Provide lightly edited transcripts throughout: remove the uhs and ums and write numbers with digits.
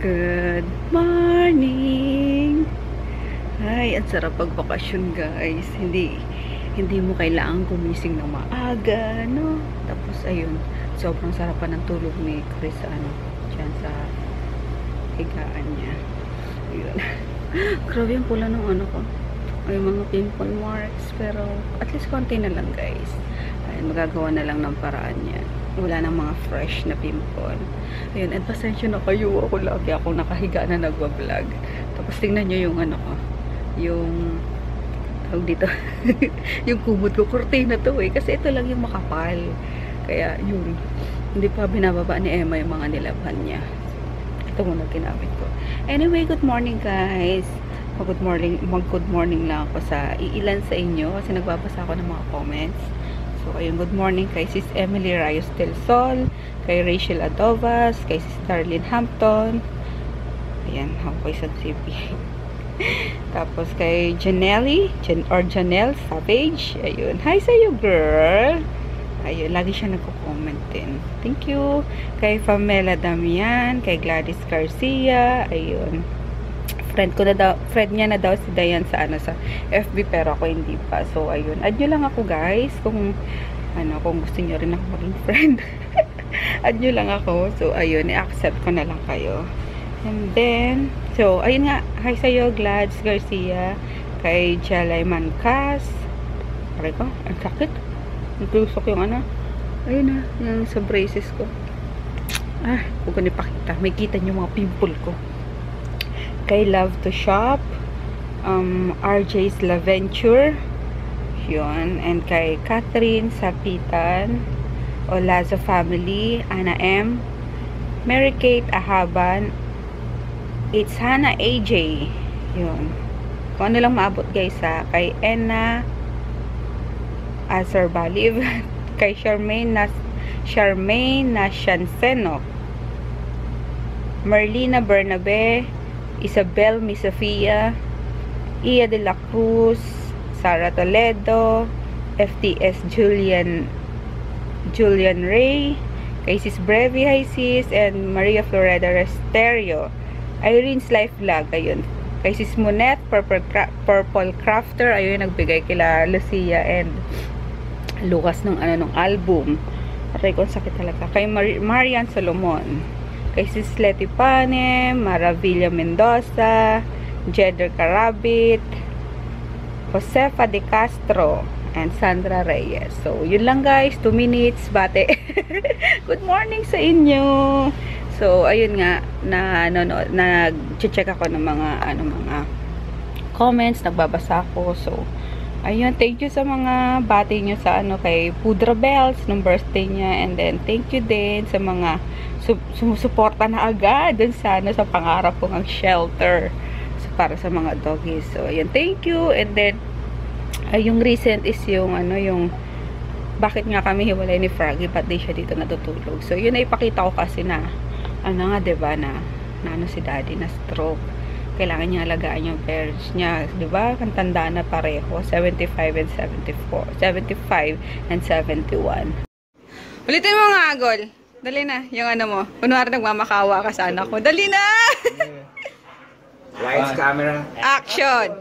Good morning! Ay, ang sarap pagbakasyon guys. Hindi mo kailangan gumising ng maaga, no? Tapos ayun, sobrang sarap pa ng tulog ni Chris, dyan sa higaan niya. Ayun. Grabe yung pula ng ko. Ay, mga pimple marks. Pero, at least konti na lang guys. Ayun, magagawa na lang ng paraan yan. Wala nang mga fresh na pimple. Ayun, and pasensya na kayo. Lagi ako nakahiga na nagwa-vlog. Tapos tingnan nyo yung ko. Yung tawag dito. Yung kumot ko. Kurtina to kasi ito lang yung makapal. Kaya yun. Hindi pa binababa ni Emma yung mga nilaban niya. Ito muna ginamit ko. Anyway, good morning guys. Good morning lang ako sa iilan sa inyo. Kasi nagbabasa ako ng mga comments. So, ayun, good morning kay Sis Emily Rayos del Sol, kay Rachel Adovas, kay Sis Darlene Hampton. Ayan, ako kay San Sipi. Tapos kay Janelle Savage. Ayun, hi sa'yo girl. Ayun, lagi siya nagko-comment din. Thank you. Kay Pamela Damian, kay Gladys Garcia. Ayun. Friend niya na daw si Dayan sa sa FB, pero ako hindi pa. So ayun, add nyo lang ako guys kung kung gusto niyo rin ako maging friend. Add nyo lang ako. So ayun, i-accept ko na lang kayo. And then, so ayun nga, hi sa'yo Gladys Garcia, kay Jalay Mancas. Pare ko, ang sakit. Nagtusok yung ayun na, yung sa braces ko. Huwag ko nipakita. May kita nyo mga pimple ko. Kay Love to Shop, RJ's Laventure, yun, and kay Catherine Sapitan, Olazo Family, Ana M, Mary Kate Ahaban, It's Hannah AJ, yun. Kung ano lang maabot guys kay Enna Azerbaliv, kay Charmaine Nashanseno, Merlina Bernabe, Isabel Misafia, Ia de la Cruz, Sara Toledo, FTS Julian Ray, kay Sis Brevi, hi sis, and Maria Floreda Resterio, Irene's Life Vlog, ayun, kay Sis Monet, Purple Crafter, ayun, nagbigay kila Lucia and Lucas ng ng album. Aray ko, sakit talaga. Kay Marian Solomon, kay Sis Leti Pane, Maravilla Mendoza, Jeder Carabit, Josefa de Castro, and Sandra Reyes. So, yun lang guys, 2 minutes, bate. Good morning sa inyo. So, ayun nga, nag-check ako ng mga comments, nagbabasa ako. So, ayun, thank you sa mga bati nyo sa kay Pudra Bells nung birthday niya, and then thank you din sa mga sumusuporta na agad dun sa sa pangarap kong ang shelter para sa mga doggies. So ayun, thank you. And then yung recent is yung yung bakit nga kami hiwalay ni Froggy, ba't di siya dito natutulog. So yun, na ipakita ko kasi na nga, diba, na si daddy na stroke, kailangan niya alagaan yung parents niya, diba, ang tanda na pareho, 75 and 74, 75 and 71. Ulitin mo nga, Agol. Dali na, yung mo. Kunwari nagmamakawa ka sa anak ko. Dali na! Lights, camera, action!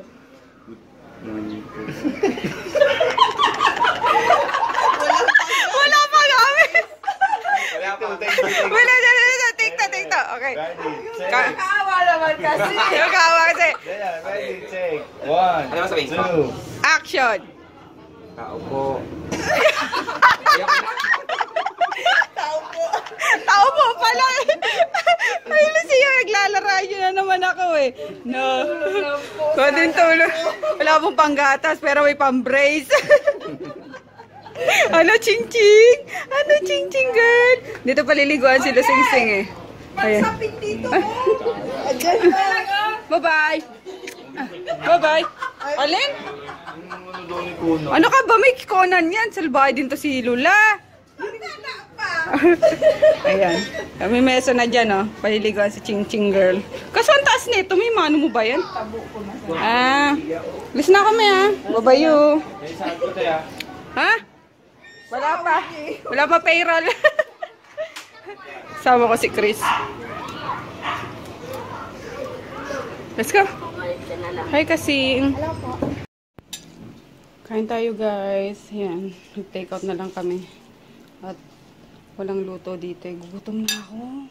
Wala pa kami! Wala na. TikTok. Okay. Kakawa naman kasi. Kakawa kasi. Ready, take 1, 2. Action! Tao po. Tao po pala eh. Ay, Lucia, naglalarayan nyo na naman ako eh. No. Kodin tulog. Wala pong panggatas, pero may pang-brace. Ching-ching? Ching-ching, girl? Dito paliliguan sila sing-sing eh. Ayan. Magsapit dito. Bye-bye. Bye-bye. Alin? Ano ka ba? May kikonan yan. Salbahay din to si Lula. Ayan. Kami mesa na dyan, oh. Paliligawan si Ching-Ching girl. Kaso ang taas nito, may mano mo ba yan? Listen na kami, Babayo. Ha? Wala pa. Wala pa payroll. Sama ko si Chris. Let's go. Hi, kasing. Kain tayo, guys. Yan. Take out na lang kami. At walang luto dito. Gugutom na ako.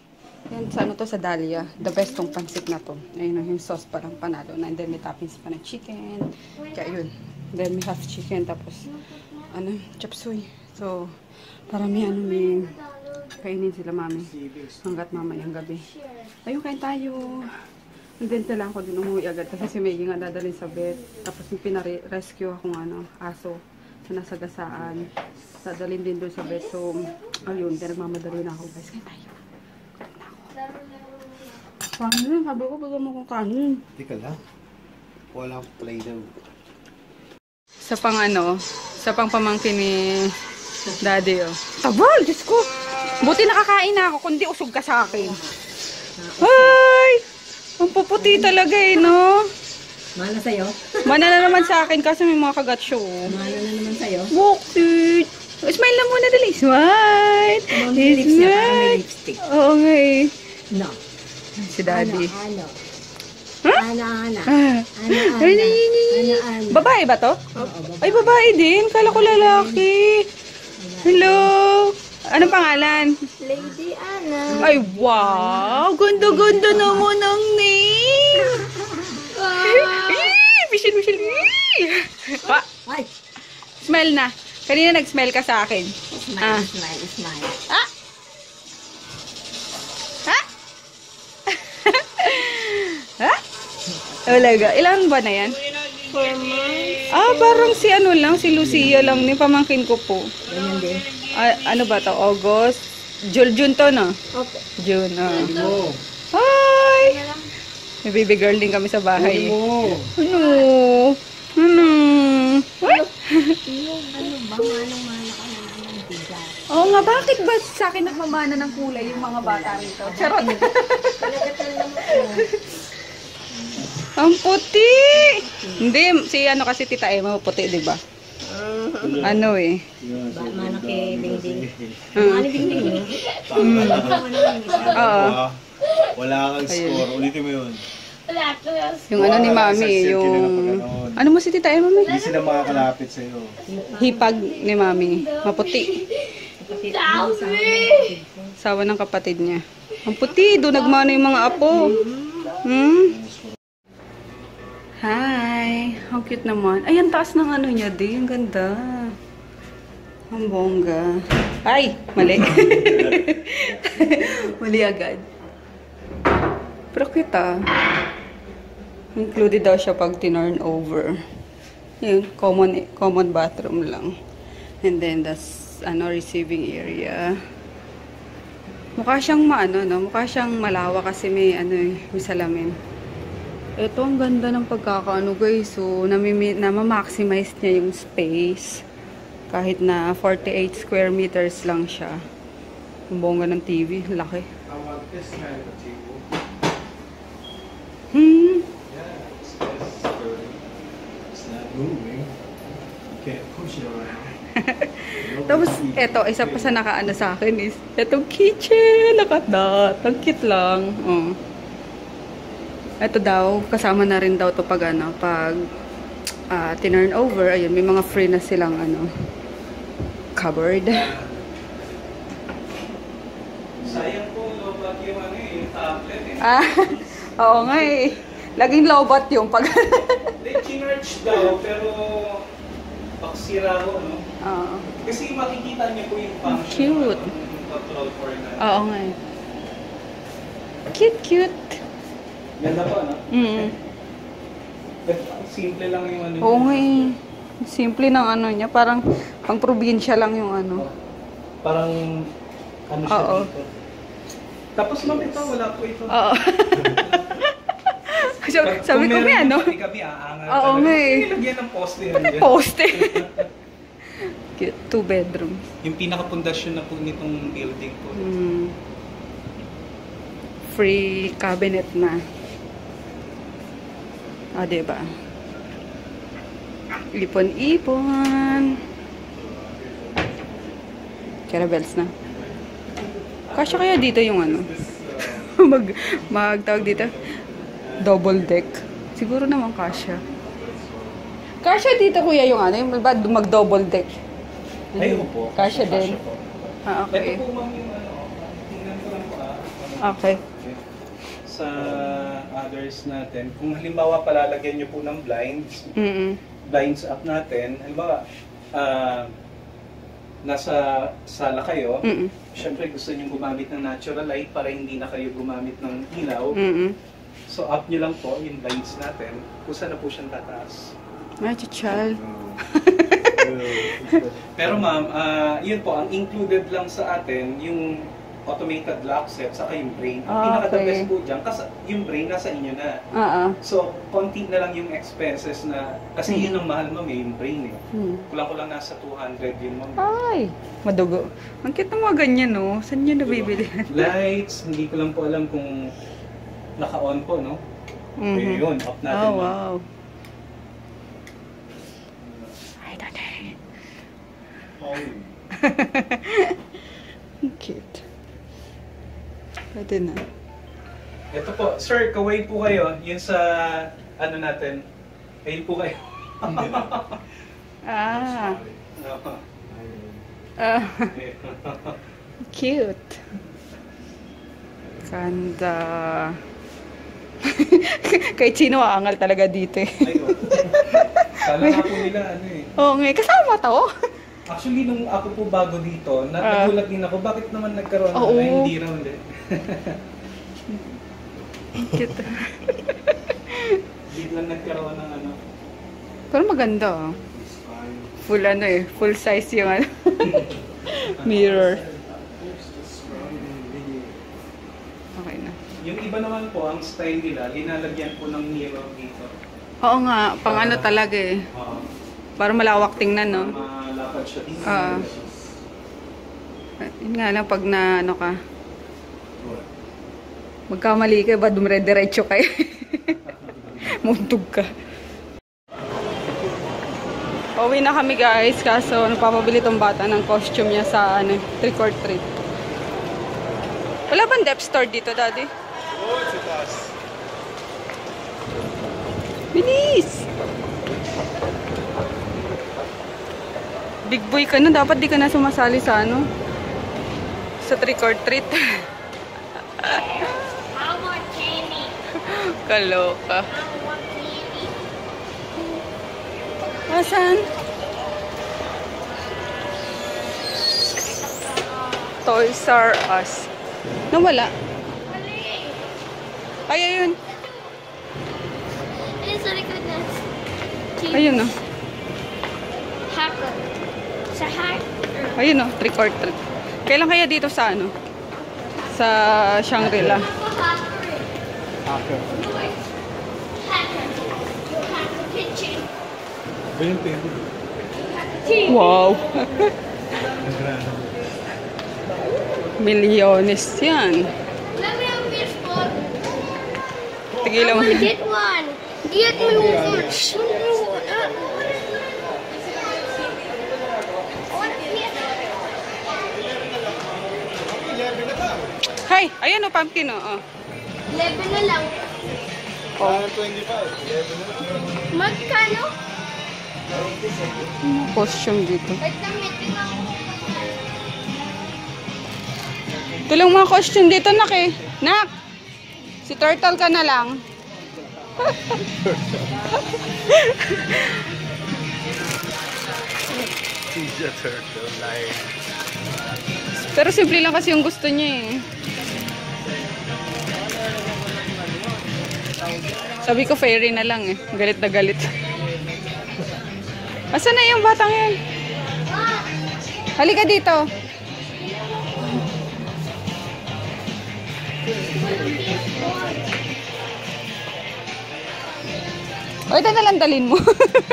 Yan, sa ano to? Sa Dahlia. The best tong pansit na to. Ayun, yung sauce parang panalo na. And then, may toppings pa na chicken. Kaya yun. Then, may half chicken. Tapos, ano, chop suey. So, para may kainin sila mami. Hanggat mamayang gabi. Ayun, kain tayo. And then, kailangan ko din umuwi agad. Kasi si Maggie nga dadalhin sa vet. Tapos, may pinarescue akong aso. Na nasa gasaan. Dadalhin din doon sa vet. So, ayun. Kaya nagmamadali na ako. Guys, kain tayo. Kanin, sabi ko, baga mo kong kanin. Teka lang. Walang play daw. Sa pang pamangkin ni Daddy, oh. Tabal, Diyos ko. Buti nakakain na ako, kundi usog ka sa akin. Ay! Ang puputi talaga eh, no? Mana sa'yo? Mana na naman sa akin kasi may mga kagat siya, oh. Mana na naman sa'yo? Walk it. Smile na muna, dali. Smile. Smile. Oo nga eh. No. Si Daddy. Ano? Huh? Ana. Babae ba to? Ay, babae din. Kala ko lalaki. Hello. Anong pangalan? Lady Ana. Ay, wow. Ganda-ganda naman ang name. Michelle. Ay. Smile na. Kanina nag-smile ka sa akin. Smile. Ah? Ha? Ha? Talaga. Ilan ba na yan? 4 months. Ah, parang si ano lang, si Lucia lang ni pamangkin ko po. Ganyan din. Ano ba to? August? June to, no? Okay. June, Hi! May baby girl din kami sa bahay. Ano? What? Ano ba? Manong-mana ka na naman bigat. Oo nga, bakit ba sa akin nagmamana ng kulay yung mga bata rito? Charot! Pinagatan lang ako. Ang puti! Hindi, si ano kasi Tita Emma, puti, di ba? Ano eh? Mana kay Dingding. Mana Dingding yun? Oo. Wala kang score. Ulitin mo yun. Yung ano ni Mami, yung... Ano mo si Tita Emma, Mami? Hindi sila makakalapit sa'yo. Hipag ni Mami. Maputi. Sawa ng kapatid niya. Ang puti, doon nagmano yung mga apo. Hi! How cute naman. Ay, ang taas ng ano niya din. Ang ganda. Ang bongga. Ay! Mali. Mali agad. Pero cute ah. Included daw siya pag tinurn over. Yun, common bathroom lang. And then, that's, receiving area. Mukha siyang mukha siyang malawa kasi may, may salamin. Ito, ang ganda ng pagkakaano, guys. So, namamaximize niya yung space. Kahit na 48 square meters lang siya. Ang bongga ng TV. Laki. Tapos, eto, isa pa sa nakaano sa akin is, etong kitchen, nakadat. Ang cute lang. Oh. Ito daw, kasama na rin daw to pag tinurn over. Ayun, may mga free na silang cupboard. Sayang po, lobat yung yung tablet eh. Ah, oo nga eh. Laging lobat yung pag... They chinarch daw, pero paksira ko, no? Oo. Kasi makikita niyo po yung function. Cute. Control for na. Oo nga eh. Cute. Ganda pa, no? Simple lang yung Oo nga eh. Simple ng niya. Parang pang probinsya lang yung Parang siya Oo. dito. Tapos ma'am, ito, wala po ito. Oo. Sabi ko may Kami aangal. Oo nga eh. Nilagyan ng poste. Pati poste. Cute. 2 bedrooms. Yung pinaka-pundasyon na po nitong building po. Free cabinet na. Diba? Ipon-ipon. Caravels na. Kasya kaya dito yung magtawag dito? Double deck. Siguro naman kasya. Kasya dito kuya yung ano, yung ba mag-double deck? Ay, opo. Kasya din. po. Ah, okay. Ito po ma'am yung ano, tingnan ko lang po Okay. sa others natin. Kung halimbawa palalagyan nyo po ng blinds up natin, halimbawa, nasa sala kayo, syempre gusto nyo gumamit ng natural light para hindi na kayo gumamit ng ilaw. So up nyo lang po yung blinds natin, kung saan na po siyang tataas. Ay, chichal. Pero ma'am, yun po, ang included lang sa atin, yung automated lock set, saka yung brain. Ang pinaka-the best po dyan, kasi yung brain nasa inyo na. So, konti na lang yung expenses na, kasi yun ang mahal ma'am, yung brain eh. Kulang-kulang nasa 200 yun ma'am. Ay, madugo. Ang cute ng mga ganyan, no? Saan nyo nabibili? Lights, hindi ko lang po alam kung naka-on po, no? Okay, yun, up natin. Oh, wow. Ay, tatay. Cute. Pwede na. Ito po, sir, kaway po kayo. Yun sa, ano natin. Ayun po kayo. Ah. Ah. Cute. Ganda. Kahit sino aangal talaga dito eh. Ay, opo. Kala nga po nila, ano eh. Oo nga, kasama to. Actually, nung ako po bago dito, nagulat din ako, bakit naman nagkaroon Oo. na hindi raw ulit. Cute. Biglang nagkaroon ng ano. Pero maganda oh. Full ano eh, full size yung ano. Mirror. Okay na. Yung iba naman po, ang style nila, linalagyan po ng mirror dito. Oo nga, pang ano talaga eh. Para malawak tingnan, no? Malapad siya dito. Yun nga lang, pag na ano ka, magkamali ka ba, dumire-diretso kayo. Muntog ka. Pauwi na kami guys, kaso napapabili tong bata ng costume niya sa ano, trick or treat. Wala bang dep store dito, daddy? Oh, it's a bus. Bilis! Big boy ka na, dapat di ka na sumasali sa ano, sa trick or treat. I want candy. Kaloka. I want candy. Asan? Toys R Us. Nawala. Ay, ayun. It's really goodness. Ayun na. Hacker. Sa hacker. Ayun na, trick or treat. Kailan kaya dito sa ano? Sa Shangri-La. Hacker. Hacker. Hacker kitchen. Ba yung pwede? Wow. Ang grano. Milyones yan. Let me have this one. Tigilan I mo. want to get one. Get me one. Hi, ayun o, pumpkin o. Oh. 11 na lang. Ah, 25. 11 na lang. Magkano? Costume dito. Wait lang, meeting ako. Ito lang mga costume dito, nak eh. Nak! Si Turtle ka na lang. Ninja Turtle line. Pero simple lang kasi yung gusto niya eh. Sabi ko fairy na lang eh. Galit na galit. Asan na yung batang yan? Halika dito. O ito na lang dalhin mo.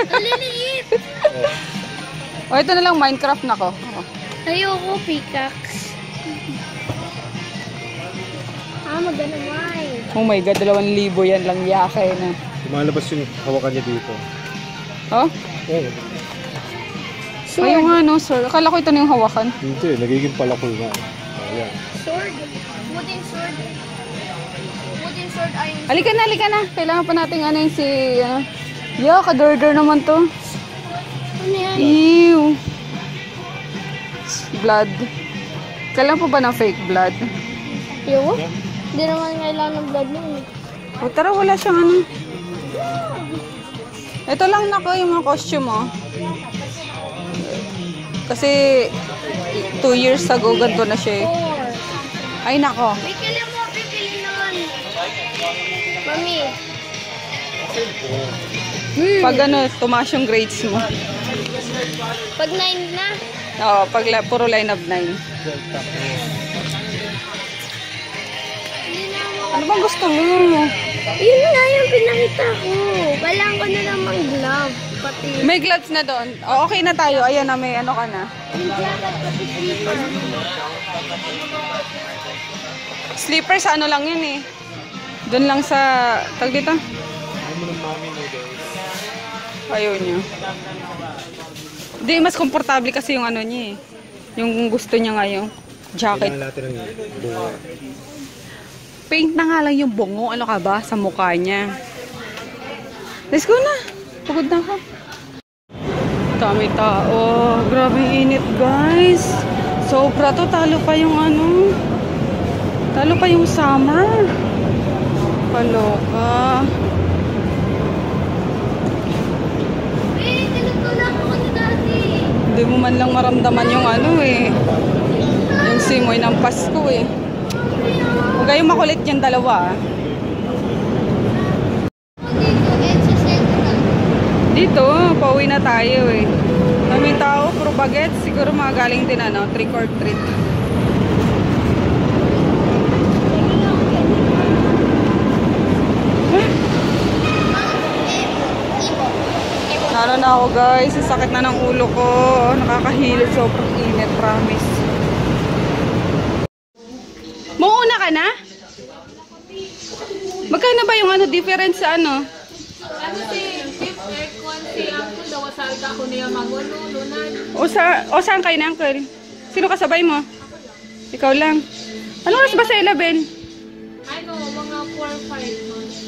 Maliliit. O ito na lang Minecraft na ko. Ayoko, pickaxe. Maganda wine. Oh my god, 2,000 yan lang yakay na. Lumalabas yung hawakan niya dito. Oh? Oo. Ayun nga no, sir. Akala ko ito na yung hawakan. Hindi, nagiging palakol nga. Ayan. Sword. Wooden sword. Wooden sword third eye. Halika na. Kailangan pa natin ano yung si... Yo, kadorder naman to. Ano yan? Ew. Blood. Kailangan pa ba ng fake blood? Yo? Hindi naman kailangan ng blood nun. O tara, wala siyang ano. Ito lang nako yung mga costume mo. Kasi 2 years ago ganito na siya eh. 4. Ay nako. Bikili mo, bikili naman. Mami. Pag ano, tumaas yung grades mo. Pag 9 na. Oo, pag puro line of 9. Hindi na mo. Ano bang gusto mo? Yun nga yung pinakita ko. Kailangan ko na lang mang glove. Pati. May gloves na doon. O, okay na tayo. Ayan na, may ano ka na. Yung glove at pati slipper. Slippers, ano lang yun eh. Doon lang sa, tag dito. Ayaw niya. Hindi, mas komportable kasi yung ano niya eh. Yung gusto niya ngayon. Jacket. Kailangan natin ng bunga. Paint na nga lang yung bungo. Ano ka ba? Sa mukha niya. Let's go na. Pagod na ako. Dami tao. Grabe init guys. Sobra to. Talo pa yung ano. Talo pa yung summer. Kaloka. Tinutulak ako ni Daddy. Hindi mo man lang maramdaman yung ano eh. Yung simoy ng Pasko eh. Huwag kayong makulit yung dalawa. Dito, pauwi na tayo eh. May tao, puro bagets. Siguro mga galing din ano, trick or treat. Lalo na ako guys, ang sakit na ng ulo ko. Nakakahilot, sobrang init, promise. Mauuna ka na? Magkano ba yung ano, difference sa ano? Ano si Jeep Aircon si Uncle daw salta ko niya magulo lunan. O saan kayo na, Uncle? Sino kasabay mo? Ikaw lang. Anong oras ba sa 11? Ano, mga 4-5 months.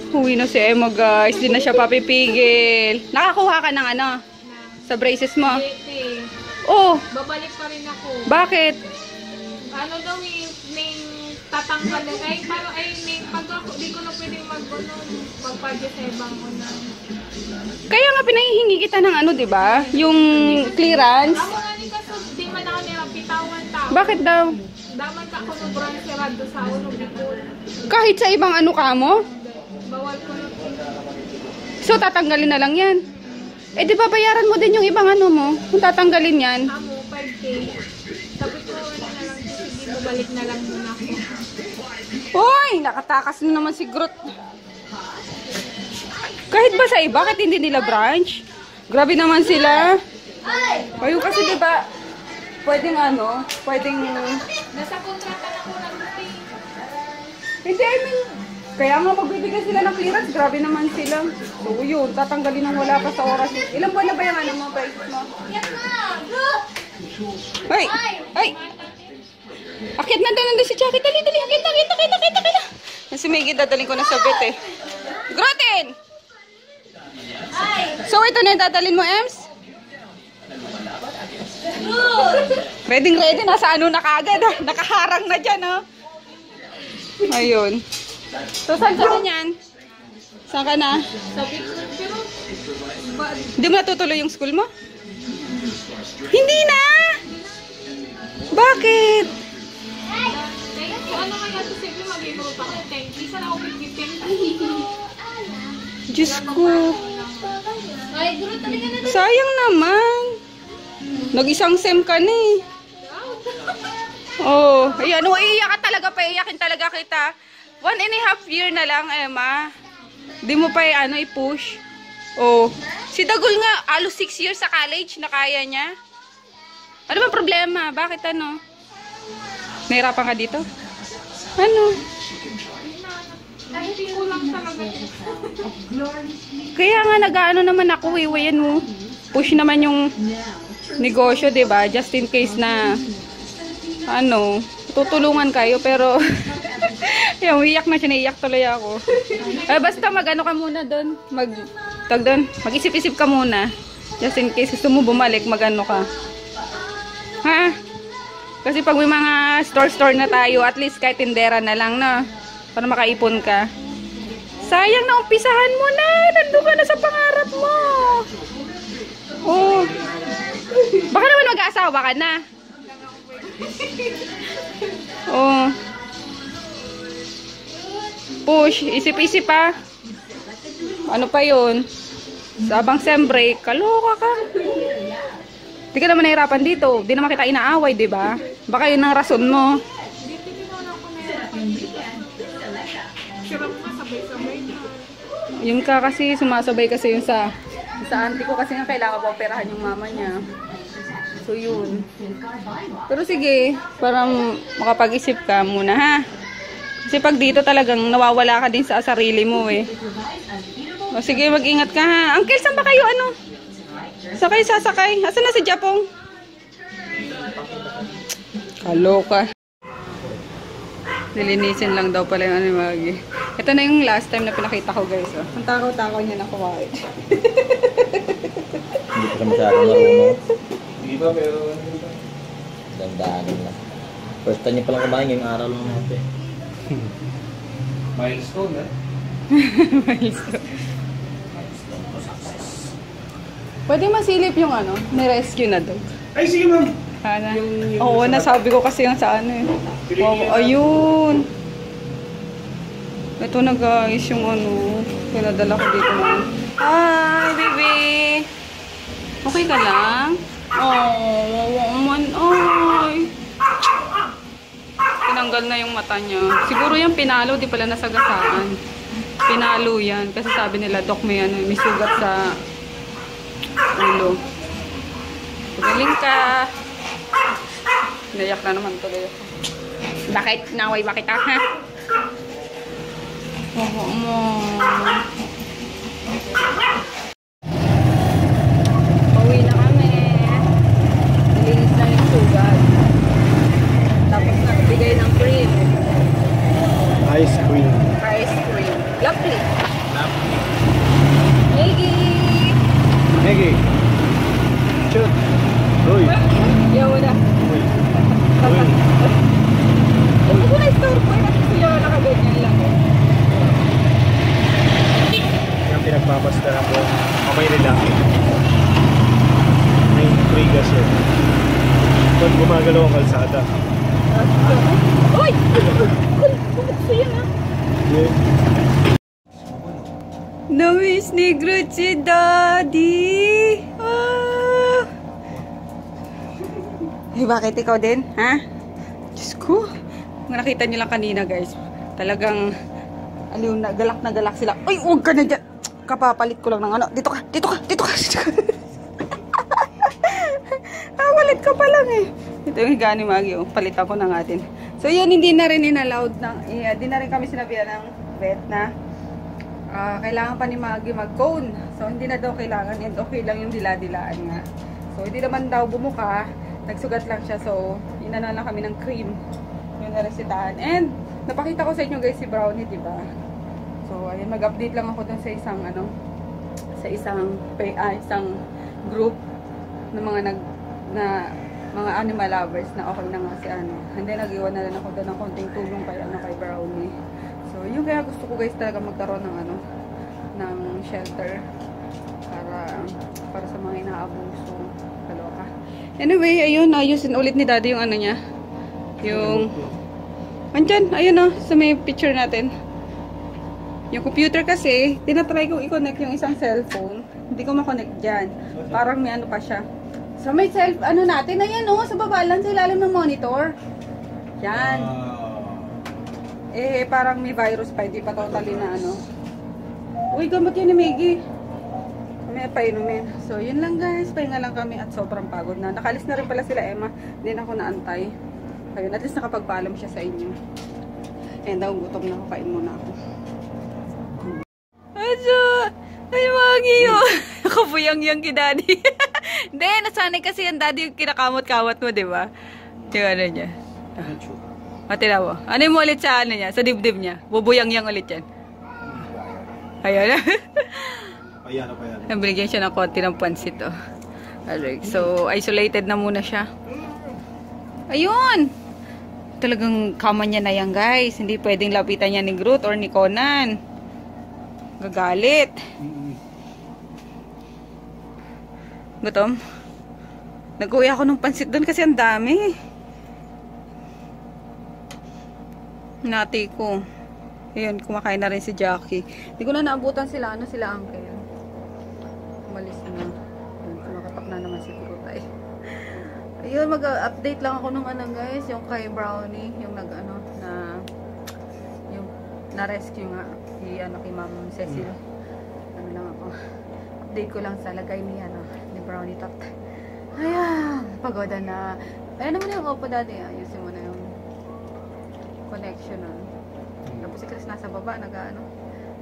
Uwi na si Emma guys, di na siya papipigil. Nakakuha ka ng ano? Sa braces mo? Dete. Oh, Babalik pa rin ako. bakit? Ano daw may tatanggal na ay parang ay may pag ako di ko na pwedeng magpa-J7 ko na. Kaya nga pinahihingi kita ng ano, di ba? Yung clearance. Amo nga ni kaso di man ako nilapitawan tao. Bakit daw? Daman ka ko no brand serado sa ulo bikol. Kahit sa ibang ano ka mo? Bawal ko na po. So tatanggalin na lang yan. Eh di ba bayaran mo din yung ibang ano mo? Kung tatanggalin yan. Amo 5K. Sabi ko ano na lang sige balik na lang muna ako. Hoy! Nakatakas na naman si Groot. Kahit ba sa iba, bakit hindi nila branch? Grabe naman sila. Kayo kasi diba, pwedeng ano, pwedeng... Nasa kontrata na ko lang ito. Hindi, I mean, kaya nga magbibigay sila ng clearance, grabe naman sila. So yun, tatanggalin nang wala pa sa oras. Ilang buwan na ba yung ano mo, prices mo? Hoy! Hoy! Akit na doon si Jackie. Dali, dali. Akit na. Si Maggie, dadaling ko na sa vet eh. Groten! So, ito na yung dadalhin mo, Ems? Ready, nasa ano na kagad. Nakaharang na dyan, oh. Ayun. So, saan ka na yan? Saan ka na? Sabi ko, pero Hindi mo natutuloy yung school mo? Hindi na! Bakit? ano kaya ito simple mag-improve ako. Thank you. Sana ako bigbitin. Diyos ko. Ay, guro talaga na. Sayang naman. Nag-isang sem ka na eh. Oh, ayan. Oh, iiyak ka talaga pa. Iiyakin talaga kita. 1.5 year na lang, Emma. Di mo pa ano, i-push. Oh. Si Dagul nga, alos 6 years sa college na kaya niya. Ano ba problema? Bakit ano? Nahirapan ka dito? Ano? Hindi ko lang talaga. Kaya nga nag-ano naman ako, yan mo. Push naman yung negosyo, 'di ba? Just in case na ano, tutulungan kayo pero Yung umiyak na siya, naiyak tuloy ako. Ay, basta mag-ano ka muna doon. Mag-isip-isip ka muna. Just in case gusto mo bumalik, mag-ano ka. Ha? Kasi pag may mga store-store na tayo, at least kahit tindera na lang, no? Para makaipon ka. Sayang na umpisahan mo na. Nandun ka na sa pangarap mo. Oh. Baka naman mag-aasawa ka na. Oh. Push. Isip-isip pa. Ano pa yun? Sabang sem break. Kaloka ka. Di ka naman nahirapan dito. Di naman kita inaaway, di ba? Baka yun ang rason mo. Yung ka kasi, sumasabay kasi yung sa auntie ko kasi nga kailangan pa operahan yung mama niya. So yun. Pero sige, parang makapag-isip ka muna ha. Kasi pag dito talagang nawawala ka din sa sarili mo eh. O sige, mag-ingat ka ha. Uncle, saan ba kayo ano? Sakay, sasakay. Asan na si Japong? Kaloka. Nilinisin lang daw pala yung ano yung Magi. Ito na yung last time na pinakita ko guys. Oh. Ang takaw-takaw niya na kumain. Hindi pa siya masyadong marunong. Hindi ba, pero... Dandaanin lang. First time niya palang kumain, yung araw lang natin. Milestone, eh? Milestone. Pwede masilip yung ano, ni-rescue na dog. Ay, sige ma'am! Ana. Oo, nasabi ko kasi yung sa ano eh. Oh, ayun. Ito na guys, yung ano, pinadala ko dito na. Hi, baby! Okay ka lang? Oh, man, ay. Tinanggal na yung mata niya. Siguro yung pinalo, di pala nasagasaan. Pinalo yan. Kasi sabi nila, Dok, may sugat sa ulo. Magaling ka. Nayak na naman tuloy ako. Bakit? Naway ba kita, ha? Oo mo. Pauwi na kami. Nilinis na yung sugat. Tapos nagbigay ng cream. Ice cream. Ice cream. Lovely. Maggie! Maggie. Shoot. Uy. Yaw na. Uy. Hindi ko na-store po. Kasi siya nakaganyan lang. Yung pinagpapasta na ko. Okay nila. May trigas yun. Pag gumagalaw ang kalsada. Uy! Bumukso yan ah. Yeah. Namiss ni Groot si Daddy. Ah. Eh, bakit ikaw din? Ha? Diyos ko. Kung nakita niyo lang kanina guys. Talagang aliw na galak sila. Ay, huwag ka na dyan. Kapapalit ko lang ng ano. Dito ka. Kapalit ka pa lang eh. Ito yung higa ni Maggie. Oh. Palitan ko na nga din. So yun, hindi na rin in-allowed hindi na rin kami sinabihan ng vet na kailangan pa ni Maggie mag-cone. So hindi na daw kailangan and okay lang yung dila-dilaan nga. So hindi naman daw bumuka. Nagsugat lang siya. So inana lang kami ng cream. Yung naresitahan. And napakita ko sa inyo guys si Brownie, diba? So ayun, mag-update lang ako dun sa isang group ng mga animal lovers na okay na nga si ano. Hindi, nag-iwan na rin ako doon ng konting tulong kay Brownie. So, yun kaya gusto ko guys talaga magkaroon ng shelter para sa mga inaabuso. Kaloka. Anyway, ayun, ayusin ulit ni Daddy yung ano niya. Yung andyan, ayun o, sa may picture natin. Yung computer kasi, tinatry kong i-connect yung isang cellphone. Hindi ko ma-connect dyan. Parang may ano pa siya. So may ano natin, ayan o, sa baba lang, sa ilalim ng monitor. Yan. Eh, parang may virus pa, hindi pa totally na ano. Uy, gamot yun ni Maggie. May painumin. So, yun lang guys, pahinga lang kami at sobrang pagod na. Nakalis na rin pala sila Emma, hindi na ako naantay. Ayun, at least nakapagpaalam siya sa inyo. And daw, gutom na ako, kain muna ako. Ay, Maggie yun. Nakapuyang-yang ki Daddy. Hindi, nasanay kasi yung Daddy yung kinakamot-kamot mo, di ba? Yung ano niya. Matira mo. Ano mo ulit sa ano niya? Sa dibdib niya? Bubuyang-yang ulit yan. Ayan. Ayan, pa yan. Nabigyan siya ng konti ng pansit, oh. Alright. So, isolated na muna siya. Ayun! Talagang kama niya na yan, guys. Hindi pwedeng lapitan niya ni Groot or ni Conan. Gagalit. Gutom? Nag-uwi ako ng pansit doon kasi ang dami. Nati ko. Ayun, kumakain na rin si Jackie. Hindi ko na naabutan sila. Ano sila, uncle? Umalis na. Ayun, kumakatak na naman si Kurutay. Ayun, mag-update lang ako nung ano, guys. Yung kay Brownie. Yung nag-ano, yung na-rescue nga. Kay Ma'am Cecil. Ano lang ako. Update ko lang sa lagay ni Brownie Tot. Ayan, pagoda na. Ayan naman yung opo dati. Ayusin mo na yung connection nun. Tapos si Chris nasa baba,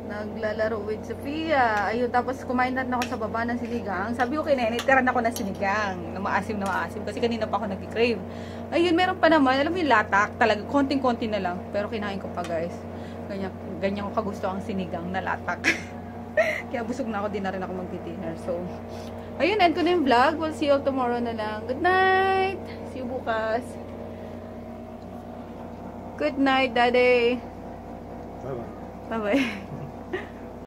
naglalaro with Sophia. Ayun, tapos kumain na ako sa baba ng sinigang. Sabi ko kay Nene, tiran ako ng sinigang. Na maasim. Kasi kanina pa ako nag-crave. Ayun, meron pa naman. Alam mo yung latak, talaga, konting-konti na lang. Pero kinain ko pa, guys. Ganyan ko kagusto ang sinigang na latak. Kaya busog na ako, di na rin ako mag-dinner. So, ayun, end ko na yung vlog. We'll see you tomorrow na lang. Good night! See you bukas. Good night, Daddy. Bye-bye. Bye-bye.